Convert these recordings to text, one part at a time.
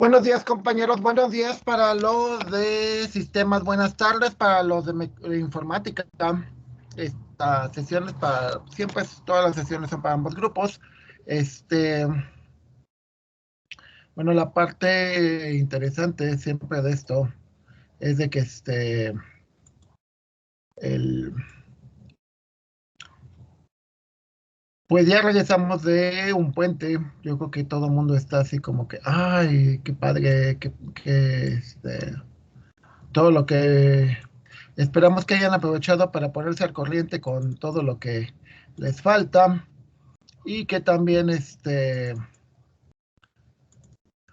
Buenos días, compañeros. Buenos días para los de sistemas. Buenas tardes para los de informática. Estas sesiones para siempre, todas las sesiones son para ambos grupos. Bueno, la parte interesante siempre de esto es de que pues ya regresamos de un puente. Yo creo que todo el mundo está así como que, ay, qué padre, todo lo que esperamos que hayan aprovechado para ponerse al corriente con todo lo que les falta y que también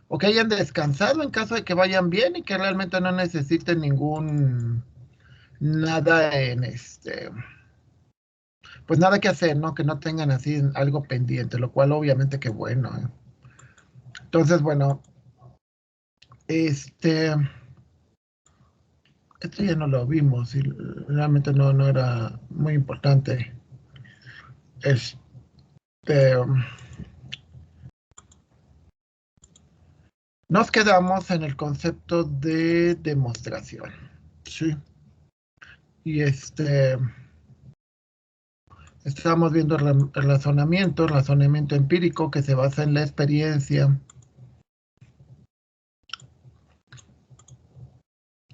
o que hayan descansado en caso de que vayan bien y que realmente no necesiten nada pues nada que hacer, ¿no? Que no tengan así algo pendiente, lo cual obviamente que bueno, ¿eh? Entonces, bueno, esto ya no lo vimos y realmente no era muy importante. Este, Nos quedamos en el concepto de demostración, ¿sí? Y estábamos viendo el razonamiento empírico que se basa en la experiencia,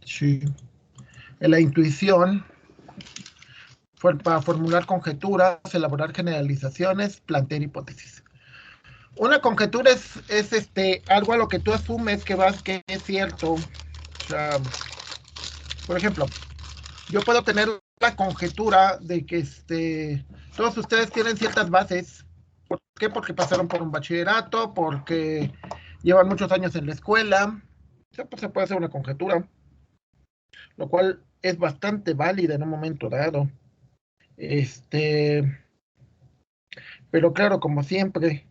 ¿sí? En la intuición, para formular conjeturas, elaborar generalizaciones, plantear hipótesis. Una conjetura es algo a lo que tú asumes que es cierto. O sea, por ejemplo, yo puedo tener la conjetura de que todos ustedes tienen ciertas bases. ¿Por qué? Porque pasaron por un bachillerato, porque llevan muchos años en la escuela. O sea, pues se puede hacer una conjetura, lo cual es bastante válida en un momento dado. Pero claro, como siempre,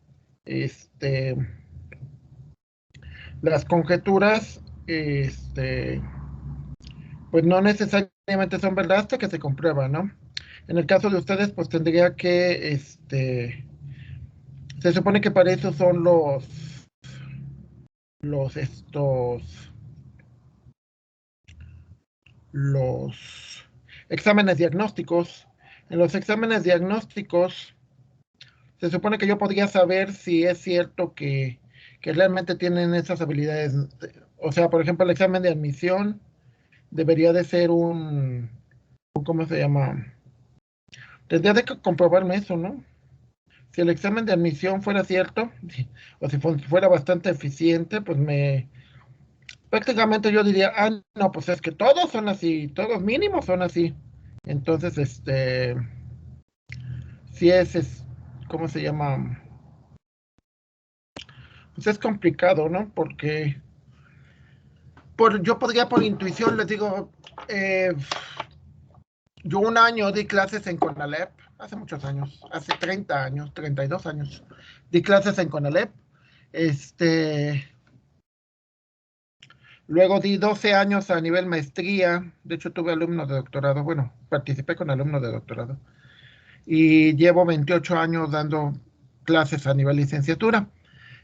este, las conjeturas, pues no necesariamente son verdad hasta que se comprueba, ¿no? En el caso de ustedes, pues tendría que, se supone que para eso son los, estos, los exámenes diagnósticos. En los exámenes diagnósticos, se supone que yo podría saber si es cierto que realmente tienen esas habilidades. O sea, por ejemplo, el examen de admisión debería de ser ¿cómo se llama? Tendría de comprobarme eso, ¿no? Si el examen de admisión fuera cierto, o si fuera bastante eficiente, pues prácticamente yo diría, no, pues es que todos son así, todos mínimos son así. Entonces, si ¿cómo se llama? Pues es complicado, ¿no? Porque yo podría por intuición, les digo, yo un año di clases en CONALEP, hace muchos años, hace 30 años, 32 años, di clases en CONALEP. Luego di 12 años a nivel maestría, de hecho tuve alumnos de doctorado, bueno, participé con alumnos de doctorado, y llevo 28 años dando clases a nivel licenciatura.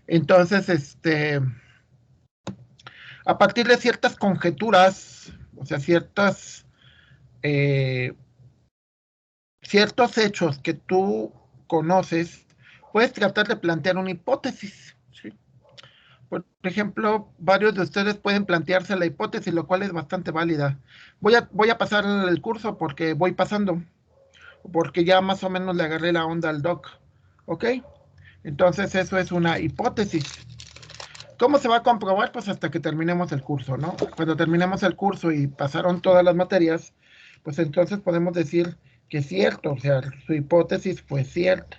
Entonces, a partir de ciertas conjeturas, o sea, eh, ciertos hechos que tú conoces, puedes tratar de plantear una hipótesis, ¿sí? Por ejemplo, varios de ustedes pueden plantearse la hipótesis, lo cual es bastante válida. Voy a pasar el curso porque voy pasando, porque ya más o menos le agarré la onda al doc. ¿Ok? Entonces eso es una hipótesis. ¿Cómo se va a comprobar? Pues hasta que terminemos el curso, ¿no? Cuando terminemos el curso y pasaron todas las materias, pues entonces podemos decir que es cierto, o sea, su hipótesis fue cierta.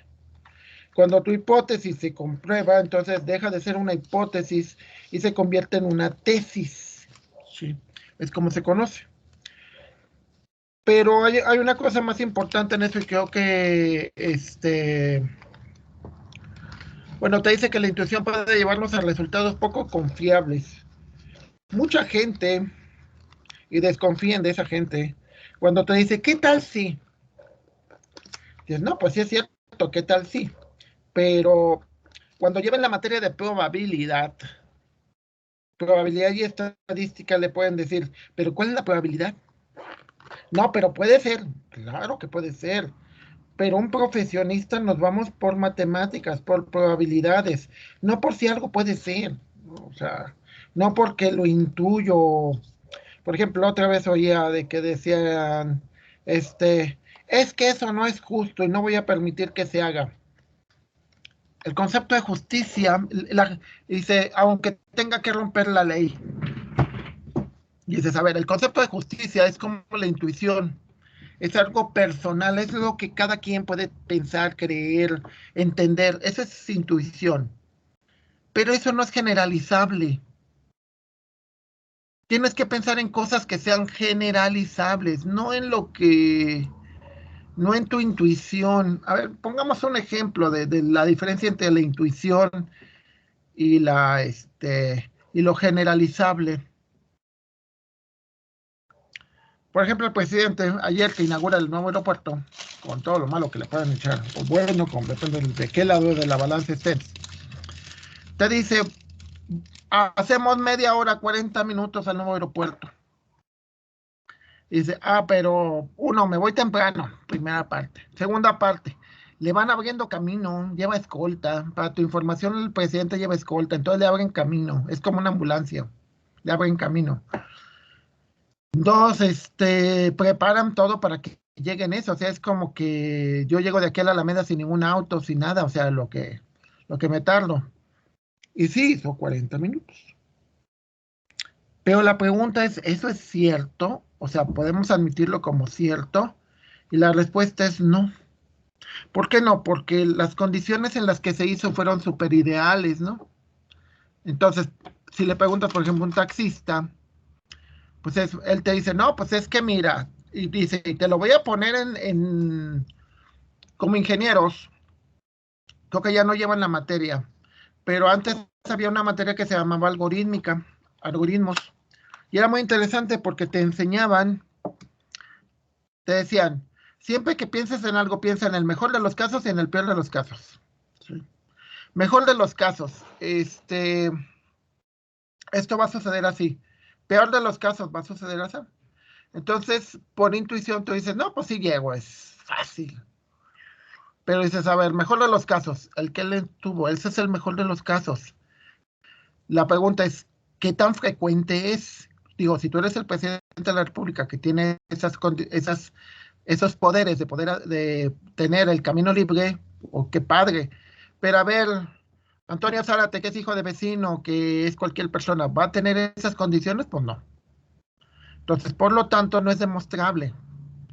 Cuando tu hipótesis se comprueba, entonces deja de ser una hipótesis y se convierte en una tesis. ¿Sí? Es como se conoce. Pero hay una cosa más importante en eso y creo que, bueno, te dice que la intuición puede llevarnos a resultados poco confiables. Mucha gente, y desconfíen de esa gente, cuando te dice, ¿qué tal si? Dices, no, pues sí es cierto, ¿qué tal si? Pero cuando llevan la materia de probabilidad, probabilidad y estadística le pueden decir, pero ¿cuál es la probabilidad? No, pero puede ser, claro que puede ser, pero un profesionista nos vamos por matemáticas, por probabilidades, no por si algo puede ser, ¿no? O sea, no porque lo intuyo. Por ejemplo, otra vez oía de que decían, es que eso no es justo y no voy a permitir que se haga. El concepto de justicia, dice, aunque tenga que romper la ley. Y dices, a ver, el concepto de justicia es como la intuición, es algo personal, es lo que cada quien puede pensar, creer, entender, eso es intuición. Pero eso no es generalizable. Tienes que pensar en cosas que sean generalizables, no en lo que, no en tu intuición. A ver, pongamos un ejemplo de la diferencia entre la intuición y y lo generalizable. Por ejemplo, el presidente ayer que inaugura el nuevo aeropuerto, con todo lo malo que le puedan echar, o bueno, depende de qué lado de la balanza estés, te dice, hacemos media hora, 40 minutos al nuevo aeropuerto. Y dice, pero uno, me voy temprano, primera parte. Segunda parte, le van abriendo camino, lleva escolta. Para tu información, el presidente lleva escolta, entonces le abren camino. Es como una ambulancia, le abren camino. Dos, preparan todo para que lleguen eso. O sea, es como que yo llego de aquí a la Alameda sin ningún auto, sin nada. O sea, lo que me tardo. Y sí, son 40 minutos. Pero la pregunta es, ¿eso es cierto? O sea, ¿podemos admitirlo como cierto? Y la respuesta es no. ¿Por qué no? Porque las condiciones en las que se hizo fueron súper ideales, ¿no? Entonces, si le preguntas, por ejemplo, a un taxista, pues él te dice, no, pues es que mira, y dice, y te lo voy a poner como ingenieros, creo que ya no llevan la materia, pero antes había una materia que se llamaba algoritmos, y era muy interesante porque te enseñaban, te decían, siempre que pienses en algo, piensa en el mejor de los casos y en el peor de los casos. ¿Sí? Mejor de los casos, esto va a suceder así. Peor de los casos, va a suceder así. Entonces, por intuición, tú dices, no, pues sí llego, es fácil. Pero dices, a ver, mejor de los casos, el que le tuvo, ese es el mejor de los casos. La pregunta es, ¿qué tan frecuente es? Digo, si tú eres el presidente de la República que tiene esos poderes de tener el camino libre, o qué padre. Pero a ver, Antonio Zárate, que es hijo de vecino, que es cualquier persona, ¿va a tener esas condiciones? Pues no. Entonces, por lo tanto, no es demostrable.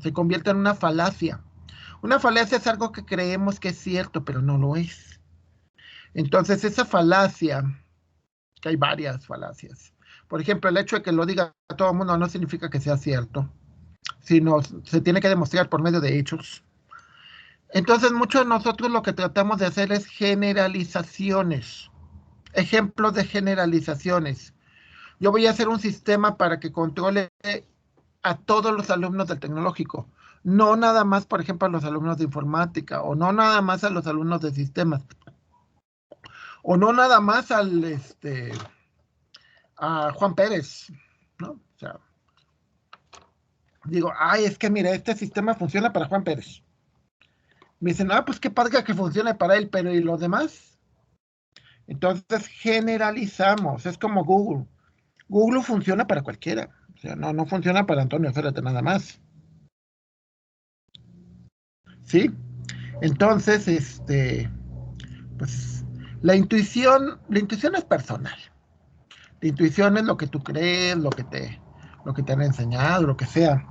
Se convierte en una falacia. Una falacia es algo que creemos que es cierto, pero no lo es. Entonces, esa falacia, que hay varias falacias. Por ejemplo, el hecho de que lo diga todo el mundo no significa que sea cierto, sino se tiene que demostrar por medio de hechos. Entonces, muchos de nosotros lo que tratamos de hacer es generalizaciones, ejemplos de generalizaciones. Yo voy a hacer un sistema para que controle a todos los alumnos del tecnológico, no nada más, por ejemplo, a los alumnos de informática, o no nada más a los alumnos de sistemas, o no nada más a Juan Pérez, ¿no? O sea, digo, es que mira, este sistema funciona para Juan Pérez. Me dicen, pues qué padre que funcione para él, pero ¿y los demás? Entonces generalizamos, es como Google. Google funciona para cualquiera, o sea, no funciona para Antonio Férate nada más, ¿sí? Entonces, pues la intuición es personal. La intuición es lo que tú crees, lo que te han enseñado, lo que sea.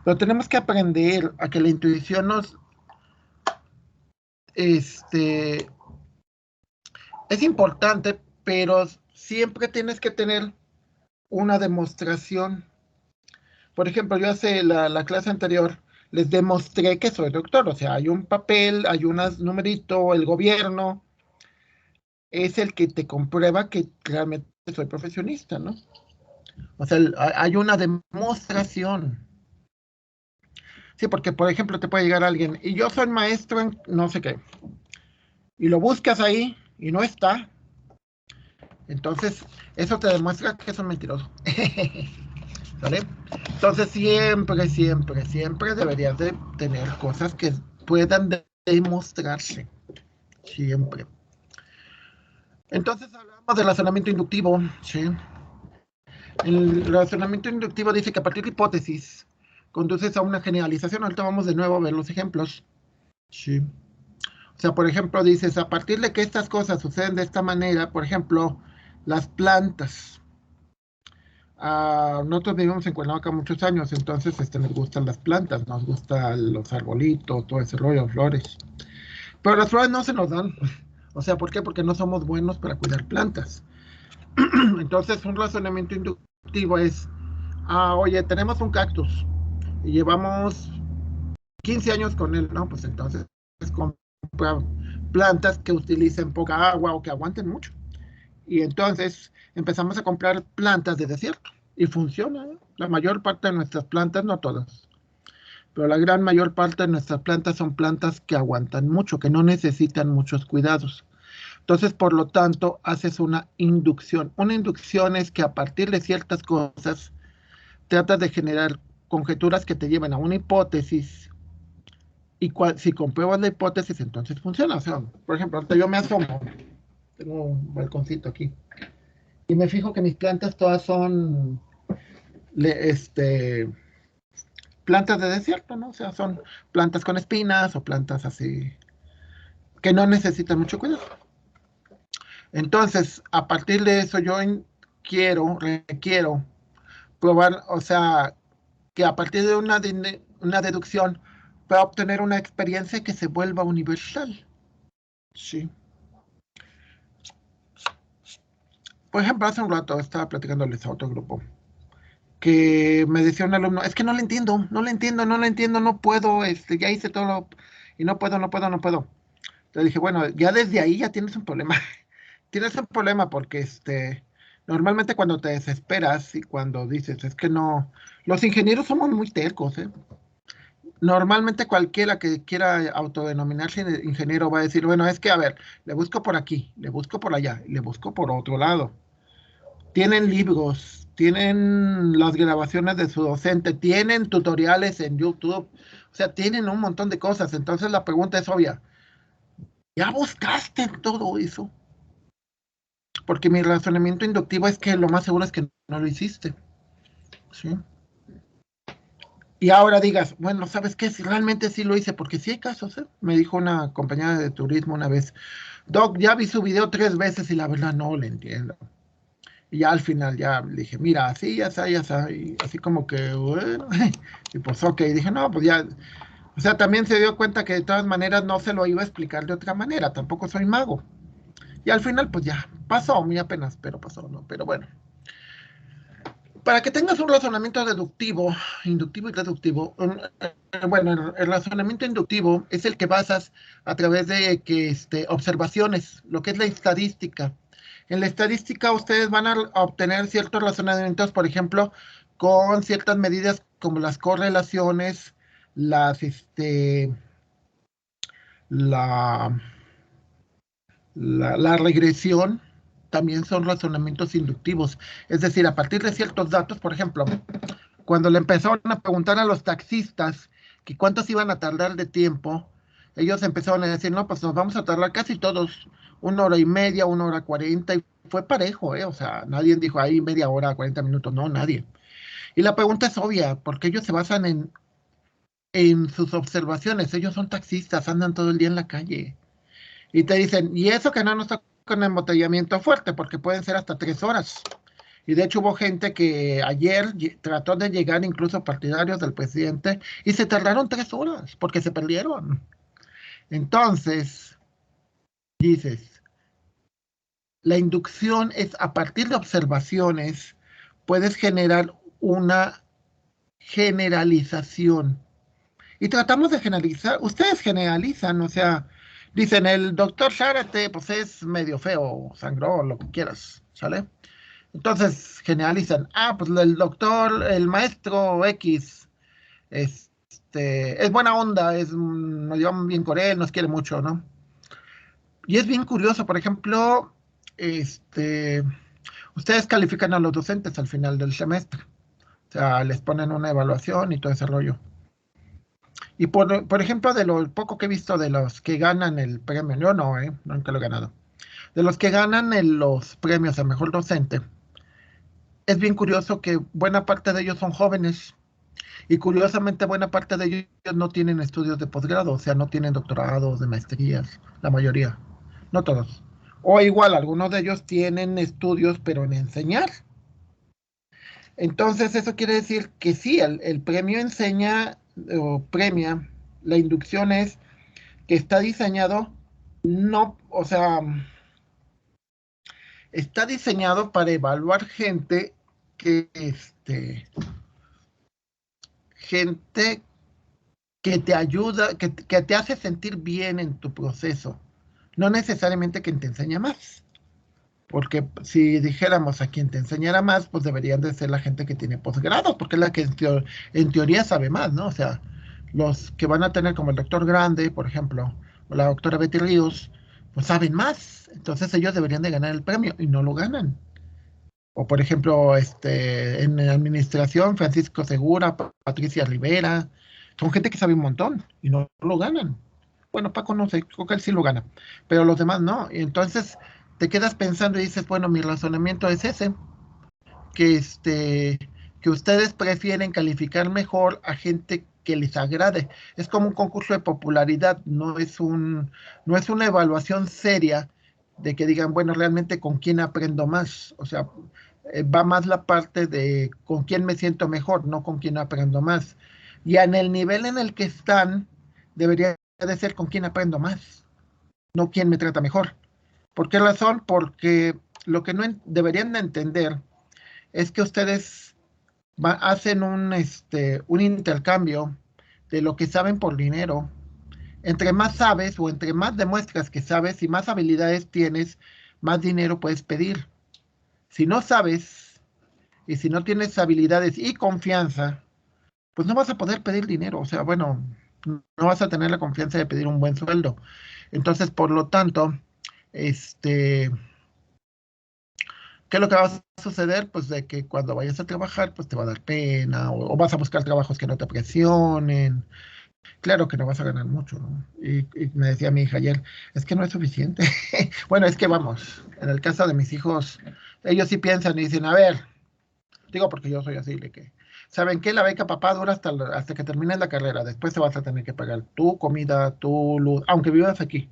Pero tenemos que aprender a que la intuición este, es importante, pero siempre tienes que tener una demostración. Por ejemplo, yo hace la clase anterior les demostré que soy doctor, o sea, hay un papel, hay un numerito, el gobierno es el que te comprueba que realmente soy profesionista, ¿no? O sea, hay una demostración. Sí, porque por ejemplo te puede llegar alguien y yo soy maestro en no sé qué, y lo buscas ahí y no está. Entonces, eso te demuestra que es un mentiroso. ¿Vale? Entonces, siempre, siempre, siempre deberías de tener cosas que puedan demostrarse. Siempre. Entonces, hablamos del razonamiento inductivo. ¿Sí? El razonamiento inductivo dice que a partir de hipótesis conduces a una generalización. Ahorita vamos de nuevo a ver los ejemplos. Sí. O sea, por ejemplo, dices, a partir de que estas cosas suceden de esta manera, por ejemplo, las plantas. Nosotros vivimos en Cuernavaca muchos años, entonces nos gustan las plantas, nos gustan los arbolitos, todo ese rollo, flores. Pero las flores no se nos dan. O sea, ¿por qué? Porque no somos buenos para cuidar plantas. Entonces, un razonamiento inductivo es, oye, tenemos un cactus y llevamos 15 años con él, ¿no? Pues entonces compra plantas que utilicen poca agua o que aguanten mucho. Y entonces empezamos a comprar plantas de desierto y funciona, ¿eh? La mayor parte de nuestras plantas, no todas, pero la gran mayor parte de nuestras plantas son plantas que aguantan mucho, que no necesitan muchos cuidados. Entonces, por lo tanto, haces una inducción. Una inducción es que a partir de ciertas cosas tratas de generar conjeturas que te lleven a una hipótesis y si compruebas la hipótesis, entonces funciona. O sea, por ejemplo, ahorita yo me asomo, tengo un balconcito aquí, y me fijo que mis plantas todas son plantas de desierto, ¿no? O sea, son plantas con espinas o plantas así que no necesitan mucho cuidado. Entonces, a partir de eso, yo requiero probar, o sea, que a partir de una deducción pueda obtener una experiencia que se vuelva universal. Sí. Por ejemplo, hace un rato estaba platicándoles a otro grupo que me decía un alumno, es que no le entiendo, no le entiendo, no le entiendo, no puedo, ya hice todo y no puedo, no puedo, no puedo. Le dije, bueno, ya desde ahí ya tienes un problema. Tienes un problema porque normalmente cuando te desesperas y cuando dices, es que no, los ingenieros somos muy tercos, ¿eh? Normalmente cualquiera que quiera autodenominarse ingeniero va a decir, bueno, es que a ver, le busco por aquí, le busco por allá, le busco por otro lado. Tienen libros, tienen las grabaciones de su docente, tienen tutoriales en YouTube, o sea, tienen un montón de cosas. Entonces la pregunta es obvia, ¿ya buscaste todo eso? Porque mi razonamiento inductivo es que lo más seguro es que no lo hiciste. ¿Sí? Y ahora digas, bueno, ¿sabes qué? Si realmente sí lo hice, porque sí hay casos, ¿eh? Me dijo una compañera de turismo una vez, Doc, ya vi su video 3 veces y la verdad no le entiendo. Y ya al final ya le dije, mira, así, ya está, ya está. Y así como que, bueno, y pues ok, dije, no, pues ya. O sea, también se dio cuenta que de todas maneras no se lo iba a explicar de otra manera, tampoco soy mago. Y al final, pues ya, pasó, muy apenas, pero pasó, ¿no? Pero bueno. Para que tengas un razonamiento deductivo, inductivo y deductivo, bueno, el razonamiento inductivo es el que basas a través de observaciones, lo que es la estadística. En la estadística ustedes van a obtener ciertos razonamientos, por ejemplo, con ciertas medidas como las correlaciones, las, la, la regresión, también son razonamientos inductivos. Es decir, a partir de ciertos datos, por ejemplo, cuando le empezaron a preguntar a los taxistas que cuántos iban a tardar de tiempo, ellos empezaron a decir, no, pues nos vamos a tardar casi todos 1 hora y media, 1 hora 40, y fue parejo, ¿eh? O sea, nadie dijo ahí media hora, 40 minutos, no, nadie. Y la pregunta es obvia, porque ellos se basan en sus observaciones, ellos son taxistas, andan todo el día en la calle. Y te dicen, y eso que no nos toca con embotellamiento fuerte, porque pueden ser hasta 3 horas. Y de hecho hubo gente que ayer trató de llegar, incluso partidarios del presidente, y se tardaron 3 horas porque se perdieron. Entonces, dices, la inducción es a partir de observaciones, puedes generar una generalización. Y tratamos de generalizar, ustedes generalizan, o sea, dicen, el doctor Zárate, pues es medio feo, sangró, lo que quieras, ¿sale? Entonces generalizan, pues el doctor, el maestro X, es buena onda, nos llevamos bien con él, nos quiere mucho, ¿no? Y es bien curioso, por ejemplo, ustedes califican a los docentes al final del semestre. O sea, les ponen una evaluación y todo ese rollo. Y por ejemplo, de lo poco que he visto de los que ganan el premio, yo no, nunca lo he ganado. De los que ganan los premios a mejor docente, es bien curioso que buena parte de ellos son jóvenes y curiosamente buena parte de ellos no tienen estudios de posgrado, o sea, no tienen doctorados, de maestrías, la mayoría, no todos. O igual, algunos de ellos tienen estudios, pero en enseñar. Entonces, eso quiere decir que sí, el premio enseña o premia, la inducción es que está diseñado, no, o sea, está diseñado para evaluar gente que, gente que te ayuda, que te hace sentir bien en tu proceso, no necesariamente quien te enseña más. Porque si dijéramos a quien te enseñara más, pues deberían de ser la gente que tiene posgrado, porque es la que en teoría sabe más, ¿no? O sea, los que van a tener como el doctor Grande, por ejemplo, o la doctora Betty Ríos, pues saben más. Entonces ellos deberían de ganar el premio y no lo ganan. O por ejemplo, en administración, Francisco Segura, Patricia Rivera, son gente que sabe un montón y no lo ganan. Bueno, Paco no sé, creo que él sí lo gana, pero los demás no. Y entonces te quedas pensando y dices, bueno, mi razonamiento es ese, que que ustedes prefieren calificar mejor a gente que les agrade. Es como un concurso de popularidad, no es una evaluación seria de que digan, bueno, realmente con quién aprendo más. O sea, va más la parte de con quién me siento mejor, no con quién aprendo más. Y en el nivel en el que están, debería de ser con quién aprendo más, no quién me trata mejor. ¿Por qué razón? Porque lo que no deberían de entender es que ustedes hacen un intercambio de lo que saben por dinero. Entre más sabes o entre más demuestras que sabes y más habilidades tienes, más dinero puedes pedir. Si no sabes y si no tienes habilidades y confianza, pues no vas a poder pedir dinero. O sea, bueno, no vas a tener la confianza de pedir un buen sueldo. Entonces, por lo tanto, este, ¿qué es lo que va a suceder? Pues de que cuando vayas a trabajar, pues te va a dar pena o vas a buscar trabajos que no te presionen. Claro que no vas a ganar mucho, ¿no? Y me decía mi hija ayer, es que no es suficiente. Bueno, es que vamos, en el caso de mis hijos, ellos sí piensan y dicen, a ver, digo porque yo soy así, de que, ¿saben qué? La beca papá dura hasta que termines la carrera. Después te vas a tener que pagar tu comida, tu luz, aunque vivas aquí.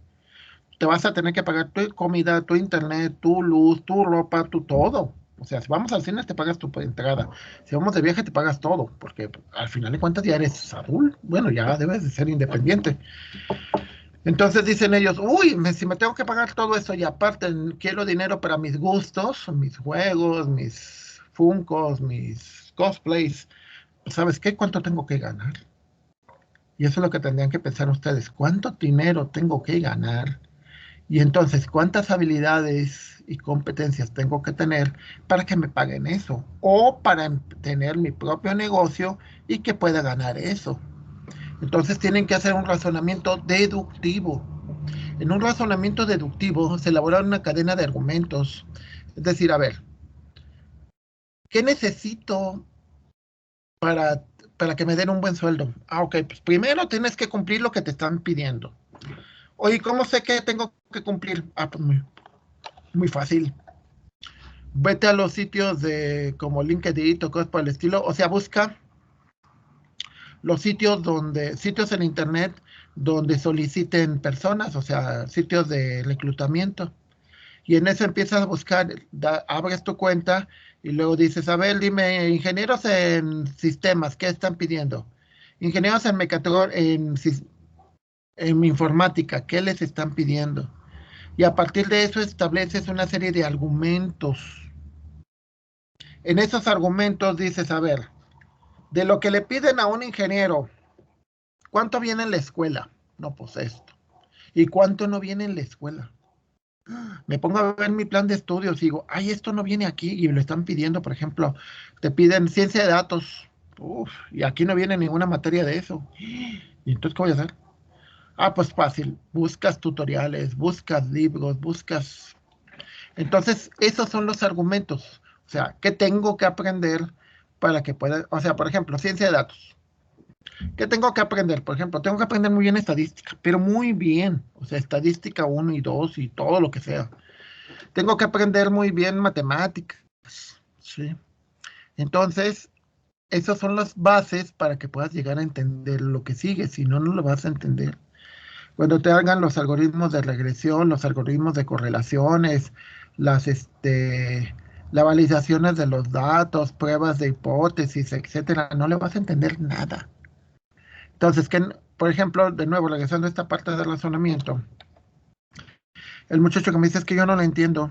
Te vas a tener que pagar tu comida, tu internet, tu luz, tu ropa, tu todo. O sea, si vamos al cine te pagas tu entrada. Si vamos de viaje te pagas todo, porque al final de cuentas ya eres adulto. Bueno, ya debes de ser independiente. Entonces dicen ellos, uy, si me tengo que pagar todo eso y aparte quiero dinero para mis gustos, mis juegos, mis funcos, mis cosplays, ¿sabes qué? ¿Cuánto tengo que ganar? Y eso es lo que tendrían que pensar ustedes. ¿Cuánto dinero tengo que ganar? Y entonces, ¿cuántas habilidades y competencias tengo que tener para que me paguen eso? O para tener mi propio negocio y que pueda ganar eso. Entonces tienen que hacer un razonamiento deductivo. En un razonamiento deductivo se elabora una cadena de argumentos. Es decir, a ver, ¿qué necesito para, para que me den un buen sueldo? Ah, ok, pues primero tienes que cumplir lo que te están pidiendo. Oye, ¿cómo sé que tengo que cumplir? Ah, pues muy fácil. Vete a los sitios de como LinkedIn o cosas por el estilo, o sea, busca los sitios en internet donde soliciten personas, o sea, sitios de reclutamiento. Y en eso empiezas a buscar, abres tu cuenta y luego dices, a ver, dime, ingenieros en sistemas, ¿qué están pidiendo? Ingenieros en en informática, ¿qué les están pidiendo? Y a partir de eso estableces una serie de argumentos. En esos argumentos dices, a ver, de lo que le piden a un ingeniero, ¿cuánto viene en la escuela? No, pues esto. ¿Y cuánto no viene en la escuela? Me pongo a ver mi plan de estudios y digo, ay, esto no viene aquí y me lo están pidiendo, por ejemplo, te piden ciencia de datos. Uf, y aquí no viene ninguna materia de eso. ¿Y entonces qué voy a hacer? Ah, pues fácil. Buscas tutoriales, buscas libros, buscas. Entonces, esos son los argumentos. O sea, ¿qué tengo que aprender para que pueda, o sea, por ejemplo, ciencia de datos? ¿Qué tengo que aprender? Por ejemplo, tengo que aprender muy bien estadística, pero muy bien. O sea, estadística uno y 2 y todo lo que sea. Tengo que aprender muy bien matemáticas. Sí. Entonces, esas son las bases para que puedas llegar a entender lo que sigue. Si no, no lo vas a entender. Cuando te hagan los algoritmos de regresión, los algoritmos de correlaciones, las, las validaciones de los datos, pruebas de hipótesis, etcétera, no le vas a entender nada. Entonces, por ejemplo, de nuevo, regresando a esta parte del razonamiento, el muchacho que me dice es que yo no lo entiendo.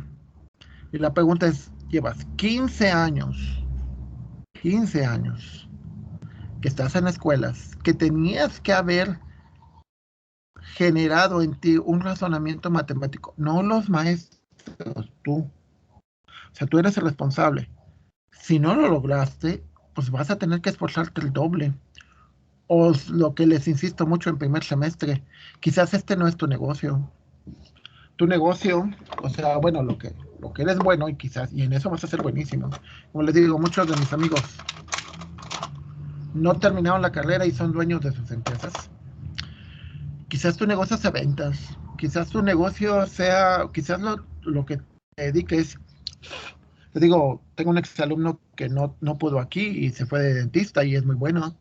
Y la pregunta es, llevas 15 años que estás en escuelas, que tenías que haber generado en ti un razonamiento matemático, no los maestros, tú. O sea, tú eres el responsable. Si no lo lograste, pues vas a tener que esforzarte el doble. O lo que les insisto mucho en primer semestre, quizás este no es tu negocio. Tu negocio, o sea, bueno, lo que eres bueno y quizás, y en eso vas a ser buenísimo. Como les digo, muchos de mis amigos no terminaron la carrera y son dueños de sus empresas. Quizás tu negocio sea ventas, quizás tu negocio sea, quizás lo que te dediques. Te digo, tengo un exalumno que no pudo aquí y se fue de dentista y es muy bueno.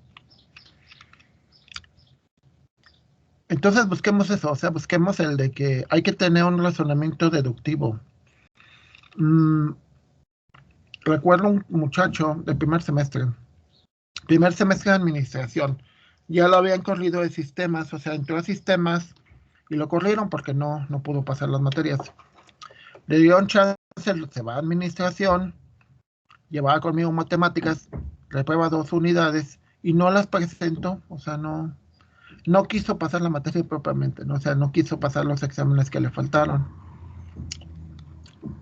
Entonces busquemos eso, o sea, busquemos el de que hay que tener un razonamiento deductivo. Mm, recuerdo un muchacho del primer semestre de administración, ya lo habían corrido de sistemas, o sea, entró a sistemas y lo corrieron porque no pudo pasar las materias. Le dieron chance, se va a administración, llevaba conmigo matemáticas, reprueba 2 unidades y no las presentó, o sea, no quiso pasar la materia propiamente, ¿no? O sea, no quiso pasar los exámenes que le faltaron.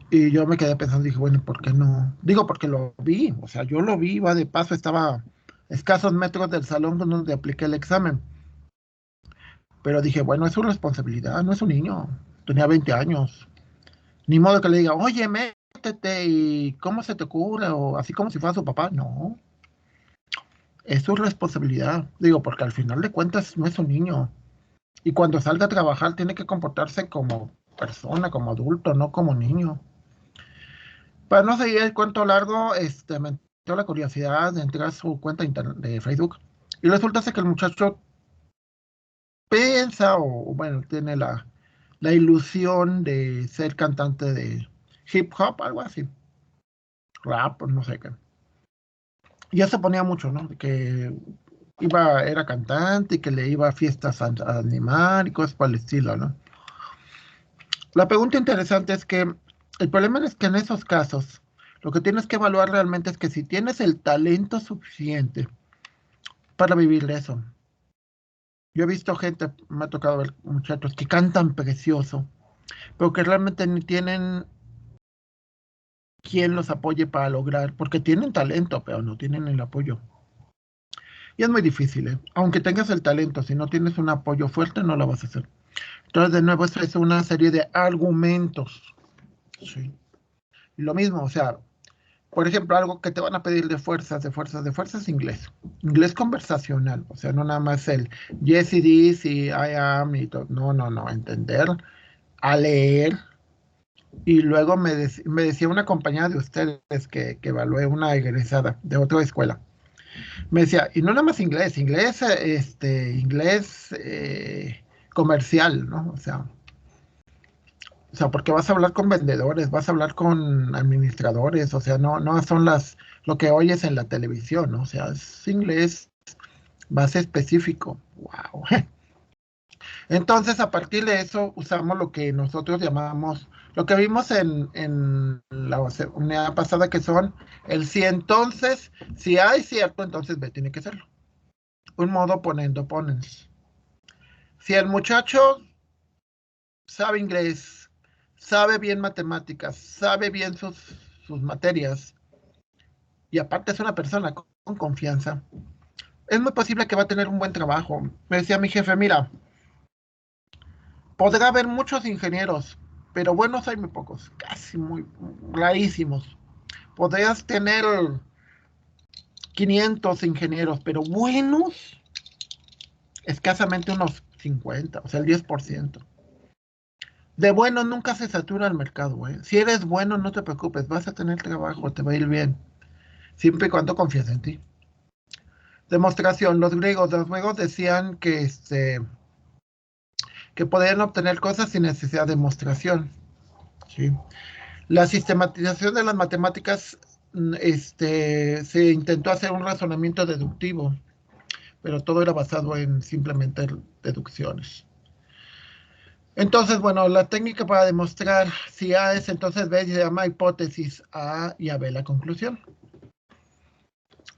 Y yo me quedé pensando, dije, bueno, ¿por qué no? Digo, porque lo vi, o sea, yo lo vi, iba de paso, estaba a escasos metros del salón donde apliqué el examen. Pero dije, bueno, es su responsabilidad, no es un niño, tenía 20 años. Ni modo que le diga, oye, métete y cómo se te ocurre, o así como si fuera su papá. No, es su responsabilidad. Digo, porque al final de cuentas no es un niño. Y cuando salga a trabajar tiene que comportarse como persona, como adulto, no como niño. Para no seguir el cuento largo, me entró la curiosidad de entrar a su cuenta de Facebook. Y resulta ser que el muchacho piensa, o bueno, tiene la ilusión de ser cantante de hip hop, algo así. Rap, no sé qué. Y eso ponía mucho, ¿no? Que era cantante y que le iba a fiestas a animar y cosas por el estilo, ¿no? La pregunta interesante es que el problema es que en esos casos lo que tienes que evaluar realmente es que si tienes el talento suficiente para vivir de eso. Yo he visto gente, me ha tocado ver muchachos que cantan precioso, pero que realmente ni tienen quien los apoye para lograr, porque tienen talento, pero no tienen el apoyo. Y es muy difícil, ¿eh? Aunque tengas el talento, si no tienes un apoyo fuerte, no lo vas a hacer. Entonces, de nuevo, eso es una serie de argumentos. Sí. Y lo mismo, o sea, por ejemplo, algo que te van a pedir de fuerzas, inglés. Inglés conversacional, o sea, no nada más el yes, it is, y I am, y todo. No, no, no, entender, a leer. Y luego me decía una compañera de ustedes que evalué una egresada de otra escuela. Me decía, y no nada más inglés, inglés comercial, ¿no? O sea, porque vas a hablar con vendedores, vas a hablar con administradores, o sea, no son lo que oyes en la televisión, ¿no? O sea, es inglés más específico. Wow. Entonces, a partir de eso, usamos lo que nosotros llamamos, lo que vimos en la unidad pasada, que son el si entonces, si hay cierto, entonces B tiene que serlo. Un modo oponente, opponents. Si el muchacho sabe inglés, sabe bien matemáticas, sabe bien sus materias, y aparte es una persona con confianza, es muy posible que va a tener un buen trabajo. Me decía mi jefe, mira, podrá haber muchos ingenieros, pero buenos hay muy pocos, casi muy rarísimos. Podrías tener 500 ingenieros, pero buenos, escasamente unos 50, o sea, el 10%. De bueno nunca se satura el mercado, ¿eh? Si eres bueno, no te preocupes, vas a tener trabajo, te va a ir bien, siempre y cuando confíes en ti. Demostración, los griegos decían que podían obtener cosas sin necesidad de demostración, ¿sí? La sistematización de las matemáticas, se intentó hacer un razonamiento deductivo, pero todo era basado en simplemente deducciones. Entonces, bueno, la técnica para demostrar si A es entonces B se llama hipótesis A y a B la conclusión.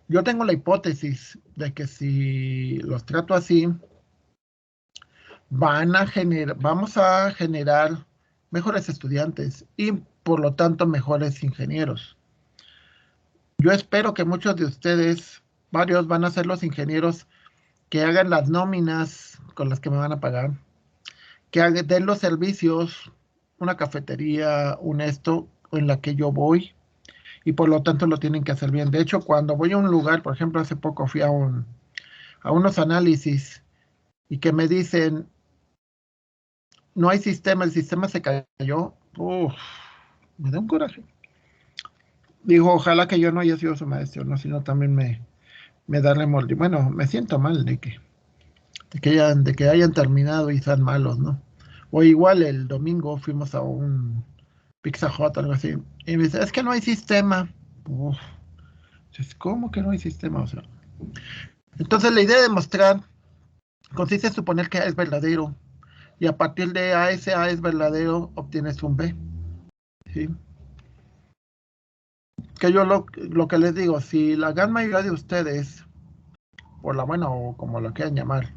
Yo tengo la hipótesis de que si los trato así, vamos a generar mejores estudiantes y por lo tanto mejores ingenieros. Yo espero que muchos de ustedes, varios van a ser los ingenieros que hagan las nóminas con las que me van a pagar, que den los servicios, una cafetería, un esto en la que yo voy, y por lo tanto lo tienen que hacer bien. De hecho, cuando voy a un lugar, por ejemplo, hace poco fui a unos análisis y que me dicen, no hay sistema, el sistema se cayó, me da un coraje. Digo, ojalá que yo no haya sido su maestro, ¿no? Sino también me da remordimiento. Bueno, me siento mal de que hayan terminado y sean malos, ¿no? O igual el domingo fuimos a un Pizza Hut, algo así, y me dice, es que no hay sistema. Uf, ¿cómo que no hay sistema? O sea, entonces la idea de mostrar consiste en suponer que A es verdadero, y a partir de A, ese A es verdadero, obtienes un B, ¿sí? Que yo lo que les digo, si la gran mayoría de ustedes, por la buena o como lo quieran llamar,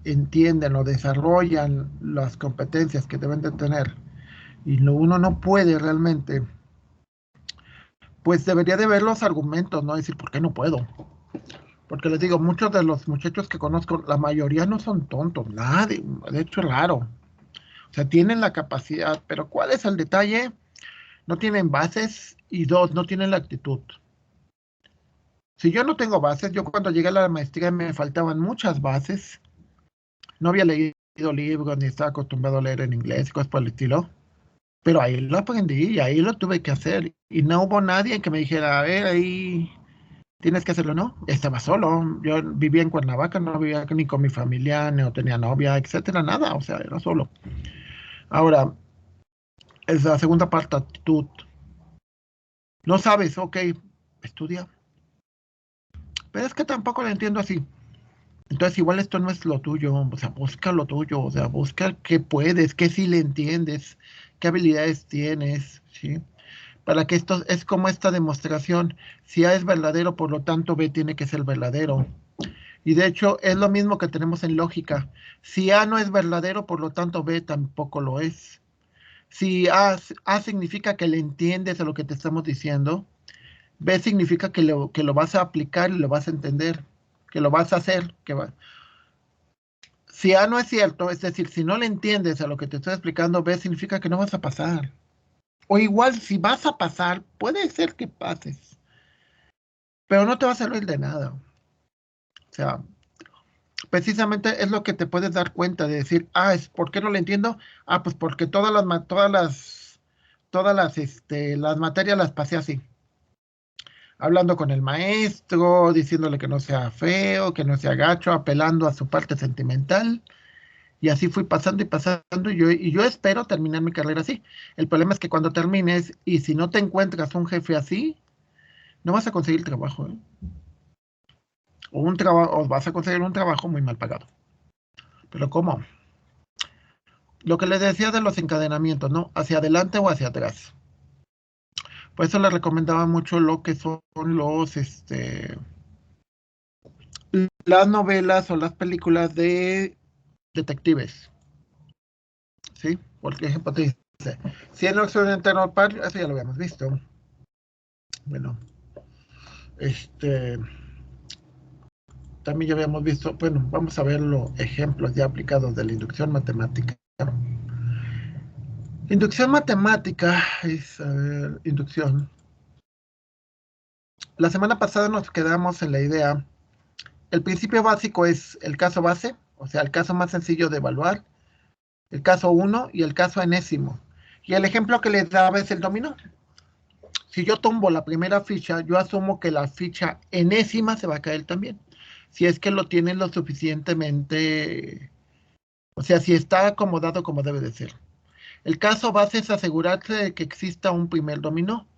entienden o desarrollan las competencias que deben de tener, y uno no puede realmente, pues debería de ver los argumentos, ¿no? Decir, ¿por qué no puedo? Porque les digo, muchos de los muchachos que conozco, la mayoría no son tontos, nadie, de hecho es raro. O sea, tienen la capacidad, pero ¿cuál es el detalle? No tienen bases y dos, no tienen la actitud. Si yo no tengo bases, yo cuando llegué a la maestría me faltaban muchas bases, no había leído libros ni estaba acostumbrado a leer en inglés y cosas por el estilo, pero ahí lo aprendí y ahí lo tuve que hacer y no hubo nadie que me dijera, a ver, ahí tienes que hacerlo, ¿no? Estaba solo, yo vivía en Cuernavaca, no vivía ni con mi familia, no tenía novia, etcétera, nada, o sea, era solo. Ahora, es la segunda parte, actitud. No sabes, ok, estudia. Pero es que tampoco lo entiendo así. Entonces, igual esto no es lo tuyo, o sea, busca lo tuyo, o sea, busca qué puedes, qué sí le entiendes, qué habilidades tienes, ¿sí? Para que esto es como esta demostración. Si A es verdadero, por lo tanto B tiene que ser verdadero. Y de hecho, es lo mismo que tenemos en lógica. Si A no es verdadero, por lo tanto B tampoco lo es. Si A significa que le entiendes a lo que te estamos diciendo, B significa que lo vas a aplicar y lo vas a entender, que lo vas a hacer. Si A no es cierto, es decir, si no le entiendes a lo que te estoy explicando, B significa que no vas a pasar. O igual, si vas a pasar, puede ser que pases, pero no te va a servir de nada. O sea, precisamente es lo que te puedes dar cuenta de decir, ¿por qué no lo entiendo? Pues porque las materias las pasé así. Hablando con el maestro, diciéndole que no sea feo, que no sea gacho, apelando a su parte sentimental. Y así fui pasando y pasando, y yo espero terminar mi carrera así. El problema es que cuando termines, y si no te encuentras un jefe así, no vas a conseguir trabajo, ¿eh? O vas a conseguir un trabajo muy mal pagado. Pero ¿cómo? Lo que les decía de los encadenamientos, ¿no? Hacia adelante o hacia atrás. Por eso les recomendaba mucho lo que son las novelas o las películas de detectives, ¿sí? Por ejemplo, te dice, 100 Occidental Park, eso ya lo habíamos visto. Bueno, también ya habíamos visto, bueno, vamos a ver los ejemplos ya aplicados de la inducción matemática. Inducción matemática es, inducción. La semana pasada nos quedamos en la idea. El principio básico es el caso base, o sea, el caso más sencillo de evaluar, el caso 1 y el caso enésimo. Y el ejemplo que les daba es el dominó. Si yo tumbo la primera ficha, yo asumo que la ficha enésima se va a caer también. Si es que lo tienen lo suficientemente, o sea, si está acomodado como debe de ser. El caso base es asegurarse de que exista un primer dominó.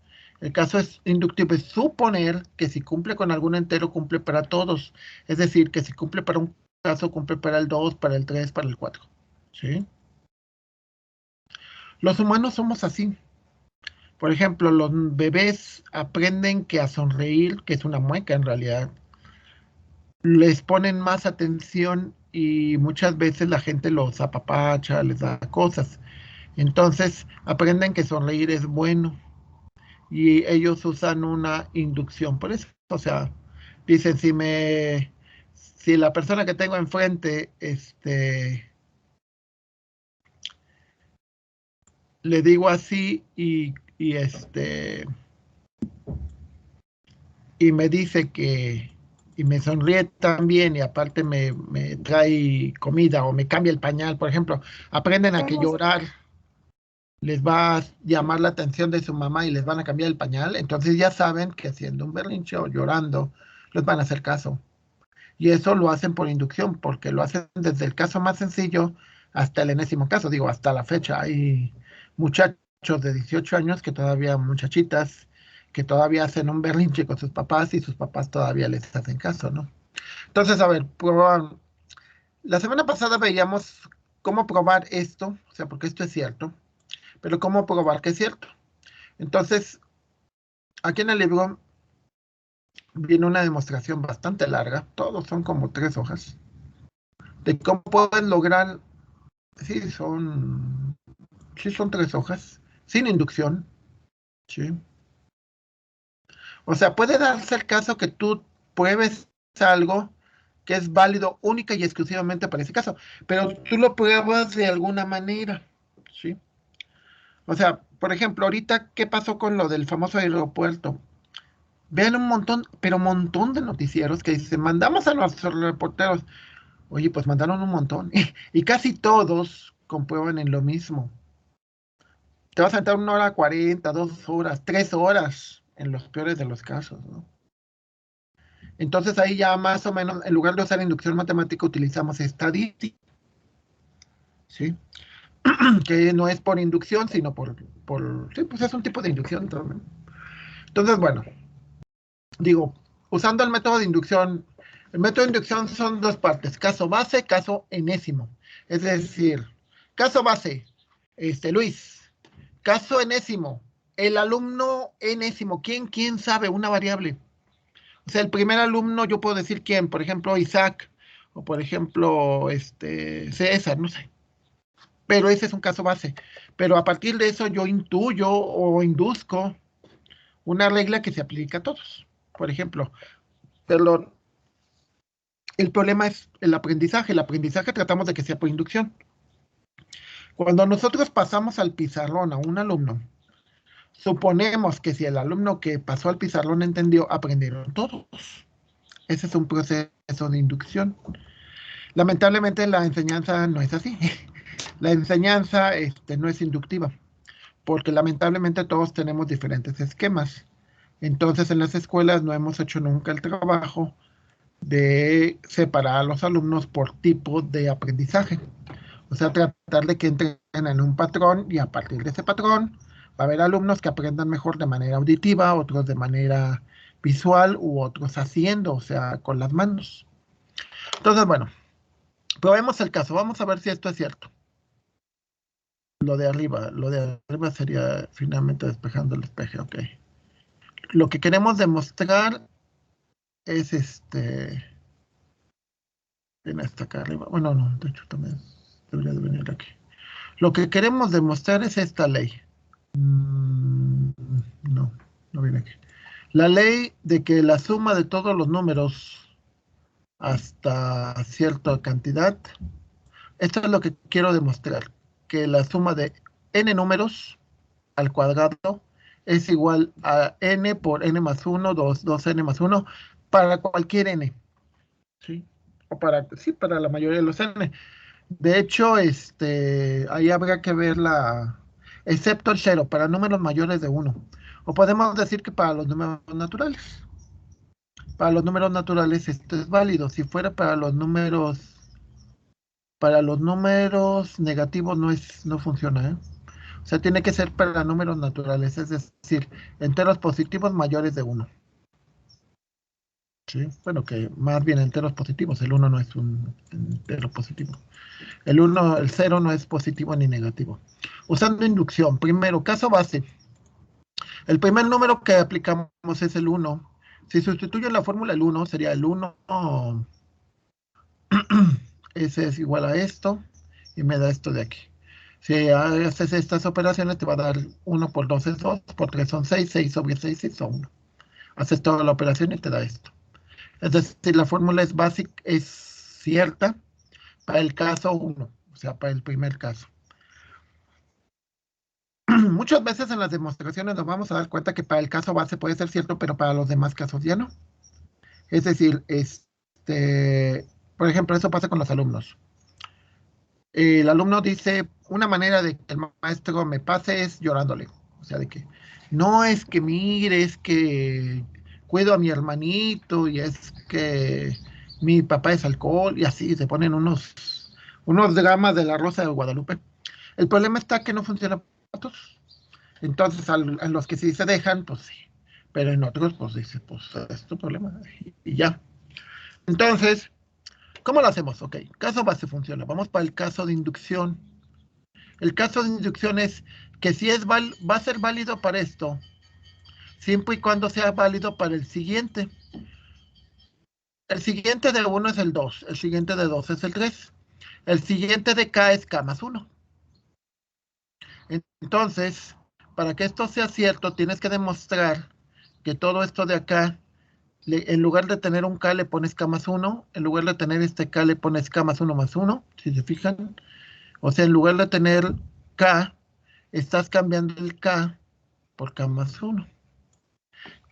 El caso es inductivo es suponer que si cumple con algún entero, cumple para todos. Es decir, que si cumple para un caso, cumple para el 2, para el 3, para el 4. ¿Sí? Los humanos somos así. Por ejemplo, los bebés aprenden que a sonreír, que es una mueca en realidad, les ponen más atención y muchas veces la gente los apapacha, les da cosas. Entonces aprenden que sonreír es bueno y ellos usan una inducción por eso. O sea, dicen, si la persona que tengo enfrente, le digo así y me dice y me sonríe también y aparte me trae comida o me cambia el pañal, por ejemplo, aprenden a que llorar les va a llamar la atención de su mamá y les van a cambiar el pañal, entonces ya saben que haciendo un berrinche o llorando, les van a hacer caso. Y eso lo hacen por inducción, porque lo hacen desde el caso más sencillo hasta el enésimo caso. Digo, hasta la fecha hay muchachos de 18 años que todavía, muchachitas, que todavía hacen un berrinche con sus papás y sus papás todavía les hacen caso, ¿no? Entonces, a ver, la semana pasada veíamos cómo probar esto, o sea, porque esto es cierto, pero cómo probar que es cierto. Entonces, aquí en el libro viene una demostración bastante larga, todos son como 3 hojas, de cómo pueden lograr, sí, son 3 hojas, sin inducción, sí. O sea, puede darse el caso que tú pruebes algo que es válido única y exclusivamente para ese caso, pero tú lo pruebas de alguna manera, sí. O sea, por ejemplo, ahorita, ¿qué pasó con lo del famoso aeropuerto? Vean un montón, pero un montón de noticieros que dicen, mandamos a nuestros reporteros. Oye, pues mandaron un montón. Y casi todos comprueban en lo mismo. Te vas a sentar 1 hora 40, 2 horas, 3 horas, en los peores de los casos, ¿no? Entonces ahí ya más o menos, en lugar de usar inducción matemática, utilizamos estadística, ¿sí? Que no es por inducción, sino sí, pues es un tipo de inducción también. Entonces, bueno, digo, usando el método de inducción son 2 partes, caso base, caso enésimo. Es decir, caso base, Luis, caso enésimo, el alumno enésimo, ¿quién sabe? Una variable. O sea, el primer alumno yo puedo decir quién, por ejemplo, Isaac, o por ejemplo, César, no sé. Pero ese es un caso base. Pero a partir de eso yo intuyo o induzco una regla que se aplica a todos. Por ejemplo, perdón, el problema es el aprendizaje. El aprendizaje tratamos de que sea por inducción. Cuando nosotros pasamos al pizarrón a un alumno, suponemos que si el alumno que pasó al pizarrón entendió, aprendieron todos. Ese es un proceso de inducción. Lamentablemente la enseñanza no es así. La enseñanza no es inductiva, porque lamentablemente todos tenemos diferentes esquemas. Entonces en las escuelas no hemos hecho nunca el trabajo de separar a los alumnos por tipo de aprendizaje. O sea, tratar de que entren en un patrón y a partir de ese patrón va a haber alumnos que aprendan mejor de manera auditiva, otros de manera visual u otros haciendo, o sea, con las manos. Entonces, bueno, probemos el caso. Vamos a ver si esto es cierto. Lo de arriba sería finalmente despejando el espejo, ok. Lo que queremos demostrar es en esta acá arriba. Bueno, no, de hecho también debería de venir aquí. Lo que queremos demostrar es esta ley. No, no viene aquí. La ley de que la suma de todos los números hasta cierta cantidad, esto es lo que quiero demostrar, que la suma de n números al cuadrado es igual a n por n más 1, 2n más 1, para cualquier n, ¿sí? O para la mayoría de los n. De hecho, ahí habría que ver excepto el 0, para números mayores de 1. O podemos decir que para los números naturales. Para los números naturales esto es válido. Si fuera para los números negativos no funciona, ¿eh? O sea, tiene que ser para números naturales, es decir, enteros positivos mayores de 1. ¿Sí? Bueno, que más bien enteros positivos. El 1 no es un entero positivo. El 0 no es positivo ni negativo. Usando inducción, primero, caso base. El primer número que aplicamos es el 1. Si sustituyo la fórmula el 1, sería el 1. Ese es igual a esto y me da esto de aquí. Si haces estas operaciones, te va a dar 1 por 2 es 2, por 3 son 6, 6 sobre 6 es 1. Haces toda la operación y te da esto. Es decir, la fórmula es básica, es cierta para el caso 1, o sea, para el primer caso. Muchas veces en las demostraciones nos vamos a dar cuenta que para el caso base puede ser cierto, pero para los demás casos ya no. Es decir, por ejemplo, eso pasa con los alumnos. El alumno dice, una manera de que el maestro me pase es llorándole. O sea, de que no es que mire, es que cuido a mi hermanito y es que mi papá es alcohol y así se ponen unos dramas de la Rosa de Guadalupe. El problema está que no funciona para todos. Entonces, en los que sí se dejan, pues sí. Pero en otros, pues dice, pues es tu problema. Y ya. Entonces, ¿cómo lo hacemos? Ok, caso base funciona. Vamos para el caso de inducción. El caso de inducción es que si va a ser válido para esto, siempre y cuando sea válido para el siguiente. El siguiente de 1 es el 2, el siguiente de 2 es el 3, el siguiente de K es K más 1. Entonces, para que esto sea cierto, tienes que demostrar que todo esto de acá, en lugar de tener un K le pones K más 1, en lugar de tener este K le pones K más 1 más 1, si se fijan. O sea, en lugar de tener K, estás cambiando el K por K más 1.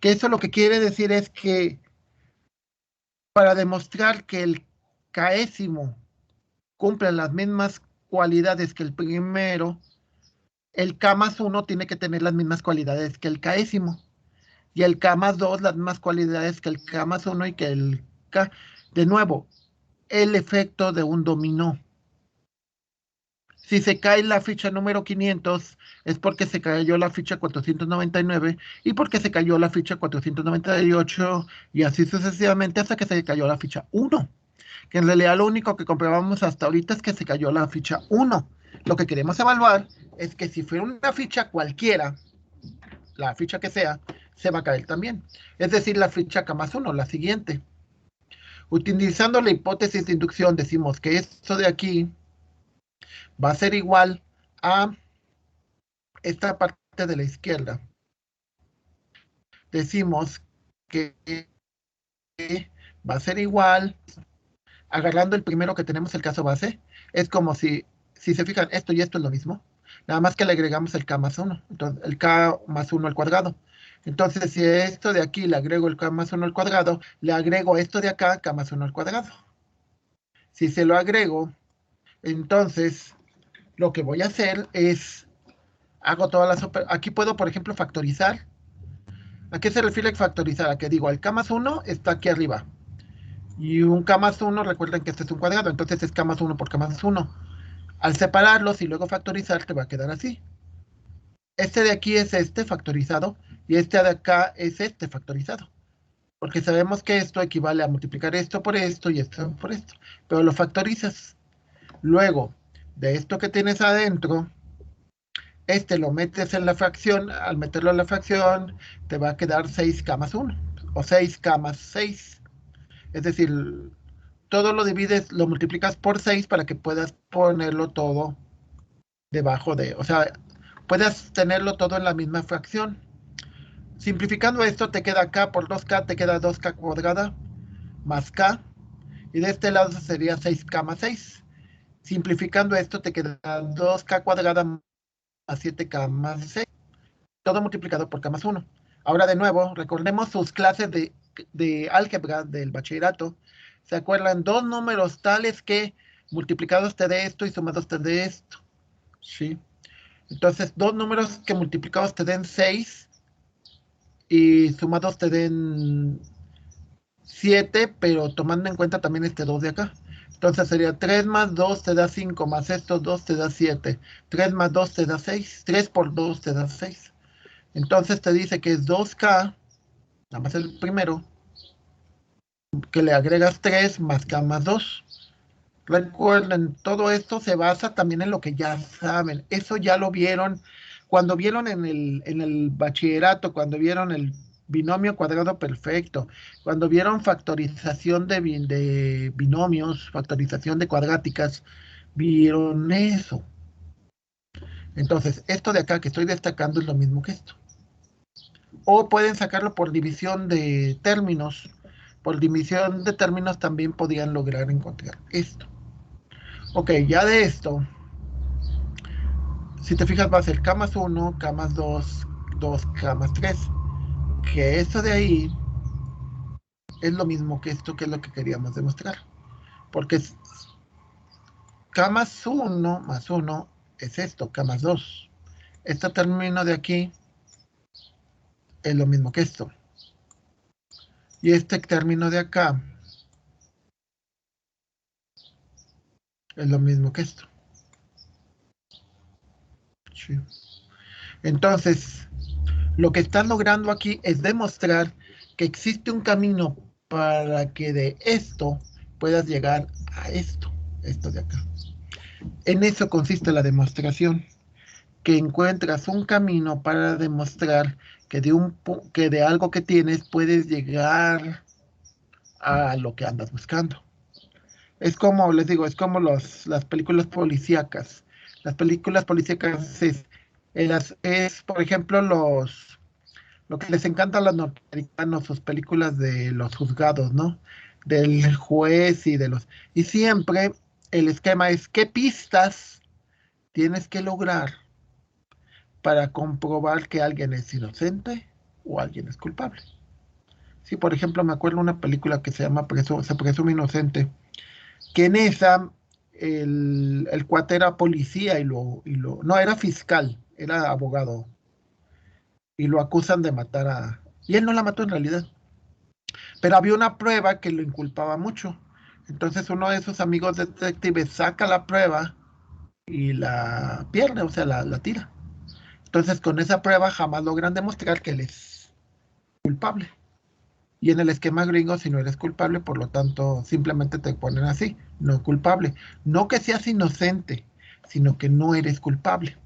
Que eso lo que quiere decir es que para demostrar que el késimo cumple las mismas cualidades que el primero, el K más 1 tiene que tener las mismas cualidades que el késimo. Y el K más 2 las mismas cualidades que el K más 1 y que el K. De nuevo, el efecto de un dominó. Si se cae la ficha número 500 es porque se cayó la ficha 499 y porque se cayó la ficha 498 y así sucesivamente hasta que se cayó la ficha 1. Que en realidad lo único que comprobamos hasta ahorita es que se cayó la ficha 1. Lo que queremos evaluar es que si fuera una ficha cualquiera, la ficha que sea, se va a caer también. Es decir, la ficha K más 1, la siguiente. Utilizando la hipótesis de inducción, decimos que esto de aquí va a ser igual a esta parte de la izquierda. Decimos que va a ser igual, agarrando el primero que tenemos, el caso base, es como si se fijan, esto y esto es lo mismo, nada más que le agregamos el K más 1, entonces el K más 1 al cuadrado. Entonces, si a esto de aquí le agrego el K más 1 al cuadrado, le agrego esto de acá, K más 1 al cuadrado. Si se lo agrego, entonces lo que voy a hacer es, hago todas las operaciones, aquí puedo, por ejemplo, factorizar. ¿A qué se refiere factorizar? A que digo, el K más 1 está aquí arriba. Y un K más 1, recuerden que este es un cuadrado, entonces es K más 1 por K más 1. Al separarlos y luego factorizar, te va a quedar así. Este de aquí es este factorizado y este de acá es este factorizado. Porque sabemos que esto equivale a multiplicar esto por esto y esto por esto. Pero lo factorizas. Luego, de esto que tienes adentro, este lo metes en la fracción. Al meterlo en la fracción, te va a quedar 6K más 1 o 6K más 6. Es decir, todo lo divides, lo multiplicas por 6 para que puedas ponerlo todo debajo de, o sea, puedas tenerlo todo en la misma fracción. Simplificando esto, te queda K por 2K, te queda 2K cuadrada más K, y de este lado sería 6K más 6. Simplificando esto, te queda 2K cuadrada a 7k más 6. Todo multiplicado por k más 1. Ahora de nuevo, recordemos sus clases de álgebra del bachillerato. ¿Se acuerdan? Dos números tales que multiplicados te dé esto y sumados te dé esto. ¿Sí? Entonces, dos números que multiplicados te den 6 y sumados te den 7, pero tomando en cuenta también este 2 de acá. Entonces sería 3 más 2 te da 5, más estos 2 te da 7. 3 más 2 te da 6. 3 por 2 te da 6. Entonces te dice que es 2k, nada más el primero, que le agregas 3 más k más 2. Recuerden, todo esto se basa también en lo que ya saben. Eso ya lo vieron cuando vieron en el bachillerato, cuando vieron el binomio cuadrado perfecto, cuando vieron factorización de binomios, factorización de cuadráticas, vieron eso. Entonces, esto de acá que estoy destacando es lo mismo que esto. O pueden sacarlo por división de términos. Por división de términos también podrían lograr encontrar esto. Ok, ya de esto, si te fijas va a ser k más 1, k más 2, 2k más 3. Que esto de ahí es lo mismo que esto, que es lo que queríamos demostrar. Porque k más 1 es esto, k más 2. Este término de aquí es lo mismo que esto. Y este término de acá es lo mismo que esto. Sí. Entonces, lo que están logrando aquí es demostrar que existe un camino para que de esto puedas llegar a esto de acá. En eso consiste la demostración, que encuentras un camino para demostrar que de algo que tienes puedes llegar a lo que andas buscando. Es como, les digo, es como las películas policíacas. Las películas policíacas por ejemplo, lo que les encanta a los norteamericanos, sus películas de los juzgados, ¿no? Del juez y siempre el esquema es qué pistas tienes que lograr para comprobar que alguien es inocente o alguien es culpable. Sí, por ejemplo, me acuerdo de una película que se llama Se presume inocente, que en esa el cuate era policía no, era fiscal, era abogado, y lo acusan de matar y él no la mató en realidad, pero había una prueba que lo inculpaba mucho. Entonces uno de sus amigos detectives saca la prueba y la pierde, o sea, la tira. Entonces con esa prueba jamás logran demostrar que él es culpable. Y en el esquema gringo, si no eres culpable, por lo tanto, simplemente te ponen así, no culpable. No que seas inocente, sino que no eres culpable.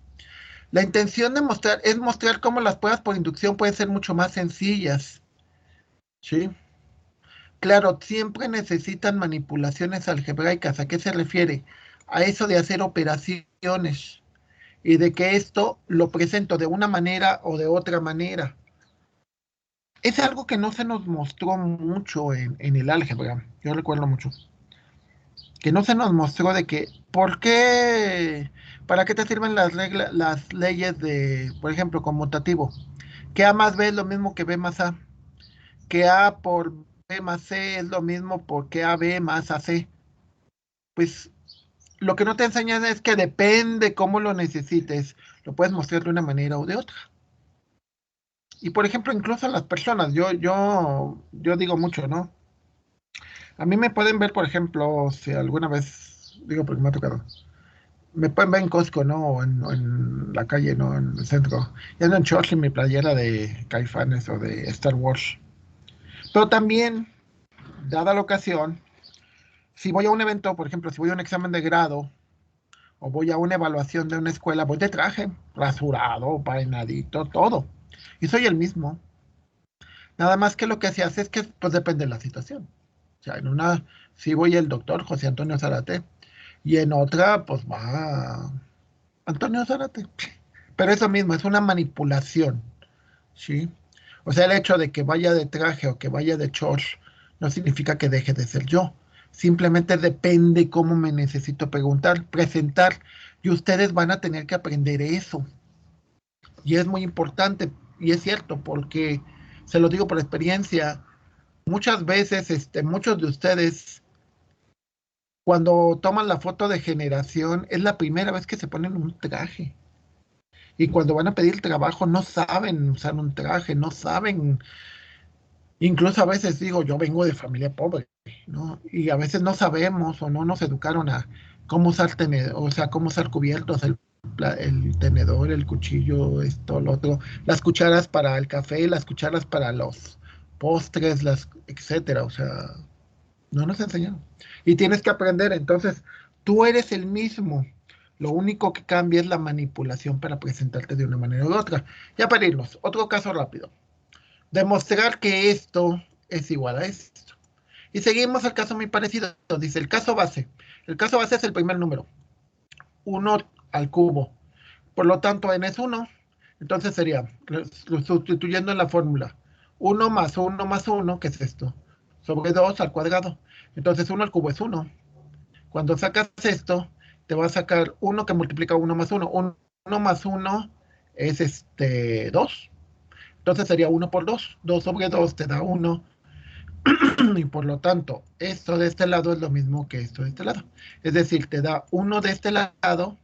La intención de mostrar es mostrar cómo las pruebas por inducción pueden ser mucho más sencillas. ¿Sí? Claro, siempre necesitan manipulaciones algebraicas. ¿A qué se refiere? A eso de hacer operaciones y de que esto lo presento de una manera o de otra manera. Es algo que no se nos mostró mucho en el álgebra. Yo recuerdo mucho. Que no se nos mostró de que, ¿por qué? ¿Para qué te sirven las leyes de, por ejemplo, conmutativo? Que A más B es lo mismo que B más A. Que A por B más C es lo mismo porque AB más AC. Pues lo que no te enseñan es que depende cómo lo necesites. Lo puedes mostrar de una manera o de otra. Y por ejemplo, incluso las personas, yo digo mucho, ¿no? A mí me pueden ver, por ejemplo, si alguna vez, digo porque me ha tocado, me pueden ver en Costco, ¿no? O en la calle, ¿no? En el centro. Y ando en shorts y mi playera de Caifanes o de Star Wars. Pero también, dada la ocasión, si voy a un evento, por ejemplo, si voy a un examen de grado o voy a una evaluación de una escuela, voy de traje, rasurado, peinadito, todo. Y soy el mismo. Nada más que lo que se hace es que, pues depende de la situación. O sea, en una, sí voy el doctor José Antonio Zárate, y en otra, pues va Antonio Zárate. Pero eso mismo, es una manipulación, ¿sí? O sea, el hecho de que vaya de traje o que vaya de short no significa que deje de ser yo. Simplemente depende cómo me necesito presentar, y ustedes van a tener que aprender eso. Y es muy importante, y es cierto, porque se lo digo por experiencia, muchas veces, muchos de ustedes, cuando toman la foto de generación, es la primera vez que se ponen un traje. Y cuando van a pedir trabajo, no saben usar un traje, no saben. Incluso a veces digo, yo vengo de familia pobre, ¿no? Y a veces no sabemos o no nos educaron a cómo usar tenedor, o sea, cómo usar cubiertos, el tenedor, el cuchillo, esto, lo otro, las cucharas para el café, las cucharas para los postres, etcétera. O sea, no nos enseñaron. Y tienes que aprender. Entonces, tú eres el mismo. Lo único que cambia es la manipulación para presentarte de una manera u otra. Ya para irnos, otro caso rápido. Demostrar que esto es igual a esto. Y seguimos al caso muy parecido. Dice el caso base. El caso base es el primer número. 1 al cubo. Por lo tanto, n es 1. Entonces sería, sustituyendo en la fórmula, 1 más 1 más 1, ¿qué es esto? Sobre 2 al cuadrado. Entonces 1 al cubo es 1. Cuando sacas esto, te va a sacar 1 que multiplica 1 más 1. 1 más 1 es 2. Entonces sería 1 por 2. 2 sobre 2 te da 1. Y por lo tanto, esto de este lado es lo mismo que esto de este lado. Es decir, te da 1 de este lado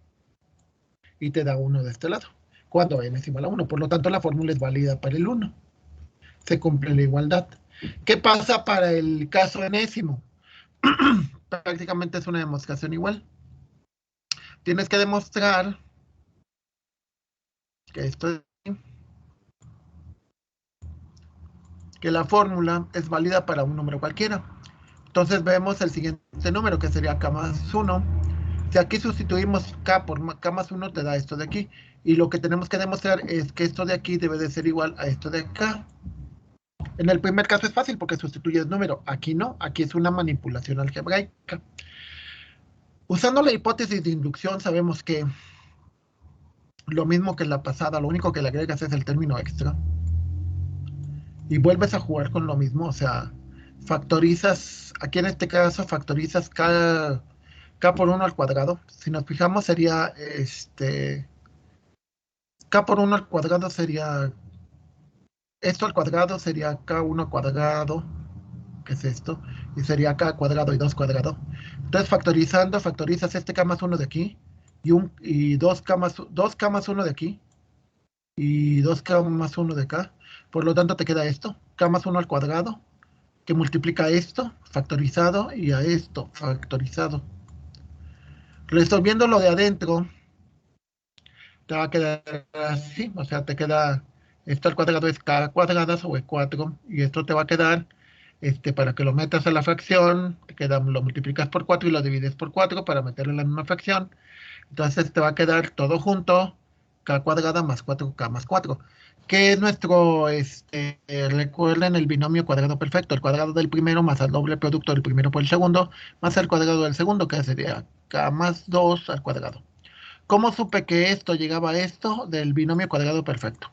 y te da 1 de este lado. Cuando n es igual a 1. Por lo tanto, la fórmula es válida para el 1. Se cumple la igualdad. ¿Qué pasa para el caso enésimo? Prácticamente es una demostración igual. Tienes que demostrar que que la fórmula es válida para un número cualquiera. Entonces vemos el siguiente número, que sería k más 1. Si aquí sustituimos k por k más 1, te da esto de aquí. Y lo que tenemos que demostrar es que esto de aquí debe de ser igual a esto de acá. En el primer caso es fácil porque sustituyes número. Aquí no, aquí es una manipulación algebraica. Usando la hipótesis de inducción, sabemos que lo mismo que en la pasada, lo único que le agregas es el término extra. Y vuelves a jugar con lo mismo, o sea, factorizas, aquí en este caso factorizas k por 1 al cuadrado. Si nos fijamos sería k por 1 al cuadrado sería, esto al cuadrado sería k1 al cuadrado, que es esto, y sería k cuadrado y 2 cuadrado. Entonces factorizando, factorizas este k más 1 de aquí, y 2k más 1 de aquí, y 2k más 1 de acá. Por lo tanto te queda esto, k más 1 al cuadrado, que multiplica esto, factorizado, y a esto, factorizado. Resolviendo lo de adentro, te va a quedar así, o sea, te queda, esto al cuadrado es k cuadrada sobre 4, y esto te va a quedar, para que lo metas a la fracción, lo multiplicas por 4 y lo divides por 4 para meterlo en la misma fracción. Entonces te va a quedar todo junto, k cuadrada más 4k más 4. Que es nuestro, recuerden el binomio cuadrado perfecto, el cuadrado del primero más el doble producto del primero por el segundo, más el cuadrado del segundo, que sería k más 2 al cuadrado. ¿Cómo supe que esto llegaba a esto del binomio cuadrado perfecto?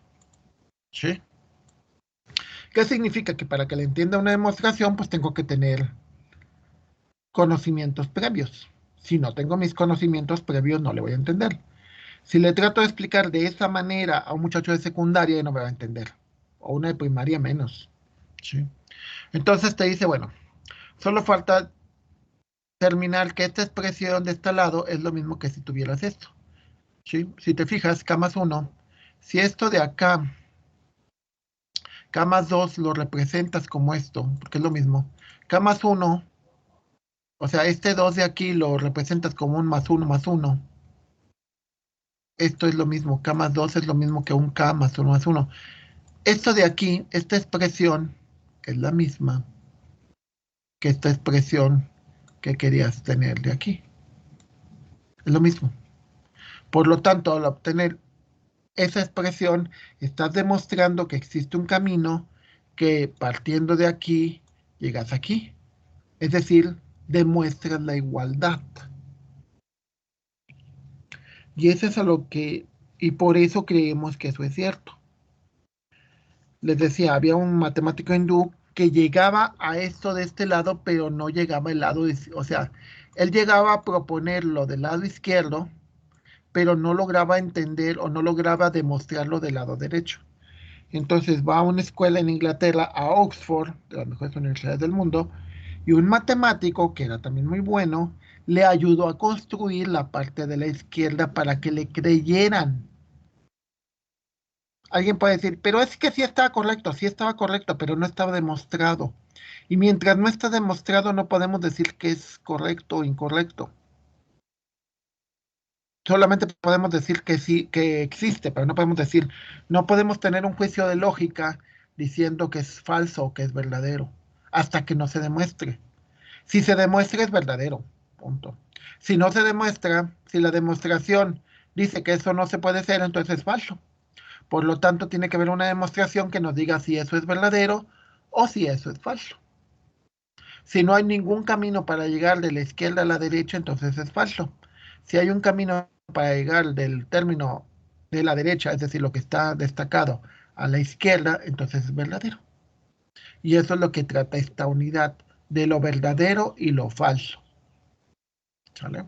¿Sí? ¿Qué significa? Que para que le entienda una demostración, pues tengo que tener conocimientos previos. Si no tengo mis conocimientos previos, no le voy a entender. Si le trato de explicar de esa manera a un muchacho de secundaria, no me va a entender. O una de primaria menos. ¿Sí? Entonces te dice, bueno, solo falta terminar que esta expresión de este lado es lo mismo que si tuvieras esto. ¿Sí? Si te fijas, k más 1, si esto de acá, k más 2 lo representas como esto, porque es lo mismo. K más 1, o sea, este 2 de aquí lo representas como un más 1 más 1. Esto es lo mismo, k más 2 es lo mismo que un k más 1 más 1. Esto de aquí, esta expresión, es la misma que esta expresión que querías tener de aquí. Es lo mismo. Por lo tanto, al obtener esa expresión, estás demostrando que existe un camino que partiendo de aquí, llegas aquí. Es decir, demuestras la igualdad. Y eso es a lo que, y por eso creemos que eso es cierto. Les decía, había un matemático hindú que llegaba a esto de este lado, pero no llegaba al lado, o sea, él llegaba a proponerlo del lado izquierdo, pero no lograba entender o no lograba demostrarlo del lado derecho. Entonces va a una escuela en Inglaterra, a Oxford, de las mejores universidades del mundo, y un matemático, que era también muy bueno, le ayudó a construir la parte de la izquierda para que le creyeran. Alguien puede decir, pero es que sí estaba correcto, pero no estaba demostrado. Y mientras no está demostrado, no podemos decir que es correcto o incorrecto. Solamente podemos decir que sí, que existe, pero no podemos decir, no podemos tener un juicio de lógica diciendo que es falso o que es verdadero, hasta que no se demuestre. Si se demuestra, es verdadero, punto. Si no se demuestra, si la demostración dice que eso no se puede hacer, entonces es falso. Por lo tanto, tiene que haber una demostración que nos diga si eso es verdadero o si eso es falso. Si no hay ningún camino para llegar de la izquierda a la derecha, entonces es falso. Si hay un camino para llegar del término de la derecha, es decir, lo que está destacado, a la izquierda, entonces es verdadero. Y eso es lo que trata esta unidad, de lo verdadero y lo falso. ¿Sale?